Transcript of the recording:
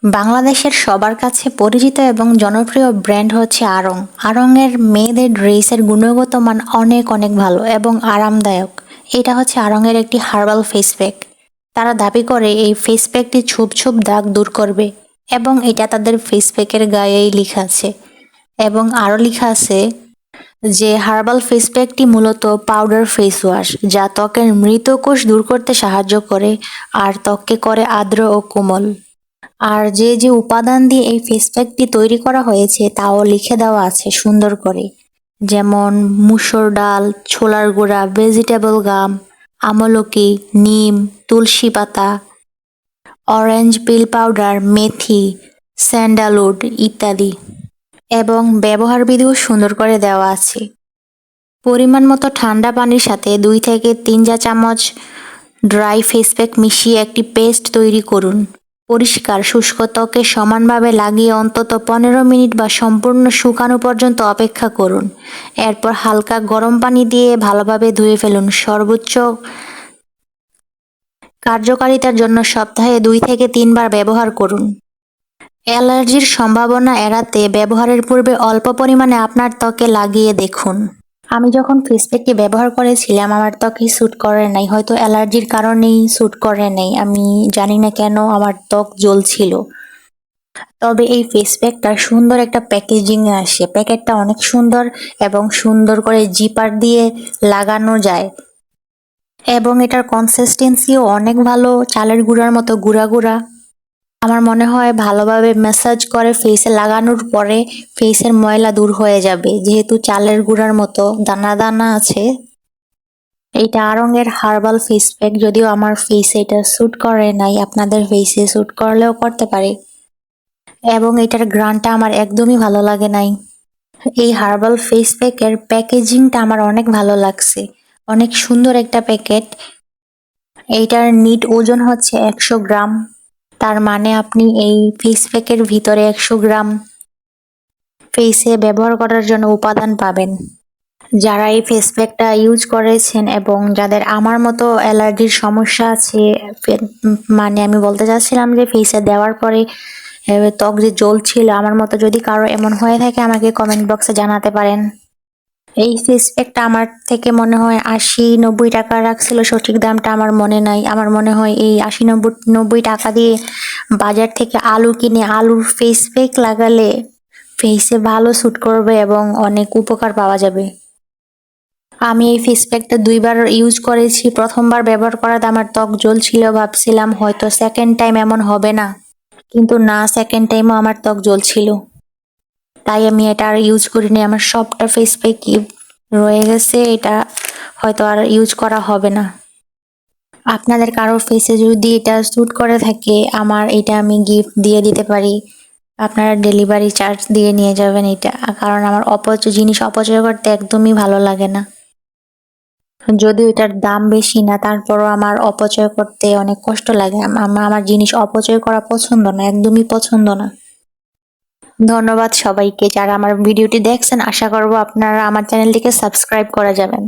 বাংলাদেশের সবার কাছে পরিচিত এবং জনপ্রিয় ব্র্যান্ড হচ্ছে আড়ং। আড়ং-এর মেয়েদের ড্রেসের গুণগত মান অনেক অনেক ভালো এবং আরামদায়ক। এটা হচ্ছে আড়ং-এর একটি হার্বাল ফেস প্যাক। তারা দাবি করে এই ফেস প্যাকটি ছোপ ছোপ দাগ দূর করবে এবং এটা তাদের ফেস প্যাকের গায়েই লেখা আছে। এবং আরও লেখা আছে যে হার্বাল ফেস প্যাকটি মূলত পাউডার ফেস ওয়াশ, যা ত্বকের মৃত কোষ দূর করতে সাহায্য করে আর ত্বককে করে আর্দ্র ও কোমল। আর যে যে উপাদান দিয়ে এই ফেস প্যাকটি তৈরি করা হয়েছে তাও লিখে দেওয়া আছে সুন্দর করে, যেমন মুসুর ডাল, ছোলার গুঁড়া, ভেজিটেবল গাম, আমলকি, নিম, তুলসী পাতা, অরেঞ্জ পিল পাউডার, মেথি, স্যান্ডালউড ইত্যাদি। এবং ব্যবহার বিধিও সুন্দর করে দেওয়া আছে। পরিমাণ মতো ঠান্ডা পানির সাথে 2 থেকে 3 চা চামচ ড্রাই ফেস প্যাক মিশিয়ে একটি পেস্ট তৈরি করুন। পরিষ্কার শুষ্ক ত্বকে সমানভাবে লাগিয়ে অন্তত 15 মিনিট বা সম্পূর্ণ শুকানো পর্যন্ত অপেক্ষা করুন। এরপর হালকা গরম পানি দিয়ে ভালোভাবে ধুয়ে ফেলুন। সর্বোচ্চ কার্যকারিতার জন্য সপ্তাহে 2 থেকে 3 বার ব্যবহার করুন। অ্যালার্জির সম্ভাবনা এড়াতে ব্যবহারের পূর্বে অল্প পরিমাণে আপনার ত্বকে লাগিয়ে দেখুন। আমি যখন ফেস প্যাকটি ব্যবহার করেছিলাম আমার ত্বকে স্যুট করে নাই, হয়তো অ্যালার্জির কারণেই স্যুট করে নাই, আমি জানি না কেন আমার ত্বক জ্বলছিল। তবে এই ফেস প্যাকটা সুন্দর একটা প্যাকেজিংয়ে আসে, প্যাকেটটা অনেক সুন্দর এবং সুন্দর করে জিপার দিয়ে লাগানো যায় এবং এটার কনসিস্টেন্সিও অনেক ভালো, চালের গুঁড়ার মতো গুঁড়া গুঁড়া। আমার মনে হয় ভালোভাবে ম্যাসাজ করে ফেসে লাগানোর পরে ফেসের ময়লা দূর হয়ে যাবে, যেহেতু চালের গুঁড়ার মতো দানা দানা আছে। এইটা আড়ং-এর হার্বাল ফেস প্যাক, যদিও আমার ফেসে এটা স্যুট করে নাই, আপনাদের ফেসে স্যুট করলেও করতে পারে। এবং এটার ঘ্রাণটা আমার একদমই ভালো লাগে নাই। এই হার্বাল ফেস প্যাকের প্যাকেজিংটা আমার অনেক ভালো লাগছে, অনেক সুন্দর একটা প্যাকেট। এইটার নিট ওজন হচ্ছে 100 গ্রাম। তার মানে আপনি এই ফেস প্যাকের ভিতরে 100 গ্রাম ফেসে ব্যবহার করার জন্য উপাদান পাবেন। যারা এই ফেস প্যাকটা ইউজ করেছেন এবং যাদের আমার মতো অ্যালার্জির সমস্যা আছে, মানে আমি বলতে চাচ্ছিলাম যে ফেসে দেওয়ার পরে ত্বক যে জ্বলছিল, আমার মতো যদি কারো এমন হয়ে থাকে আমাকে কমেন্ট বক্সে জানাতে পারেন। এই ফেস প্যাকটা আমার থেকে মনে হয় 80-90 টাকা রাখছিল, সঠিক দামটা আমার মনে নাই। আমার মনে হয় এই 80-90 টাকা দিয়ে বাজার থেকে আলু কিনে আলুর ফেস প্যাক লাগালে ফেসে ভালো স্যুট করবে এবং অনেক উপকার পাওয়া যাবে। আমি এই ফেস প্যাকটা 2 বার ইউজ করেছি। প্রথমবার ব্যবহার করাতে আমার ত্বক জ্বলছিল, ভাবছিলাম হয়তো সেকেন্ড টাইম এমন হবে না, কিন্তু না, সেকেন্ড টাইমও আমার ত্বক জ্বলছিল। তাই আমি এটা আর ইউজ করিনি। আমার সবটা ফেস প্যাকই রয়ে গেছে, এটা হয়তো আর ইউজ করা হবে না। আপনাদের কারো ফেসে যদি এটা স্যুট করে থাকে, আমার এটা আমি গিফট দিয়ে দিতে পারি। আপনারা ডেলিভারি চার্জ দিয়ে নিয়ে যাবেন এটা, কারণ আমার জিনিস অপচয় করতে একদমই ভালো লাগে না। যদিও এটার দাম বেশি না, তারপরও আমার অপচয় করতে অনেক কষ্ট লাগে। আমার জিনিস অপচয় করা পছন্দ না, একদমই পছন্দ না। ধন্যবাদ সবাইকে যারা আমার ভিডিওটি দেখছেন। আশা করব আপনারা আমার চ্যানেলটিকে সাবস্ক্রাইব করে যাবেন।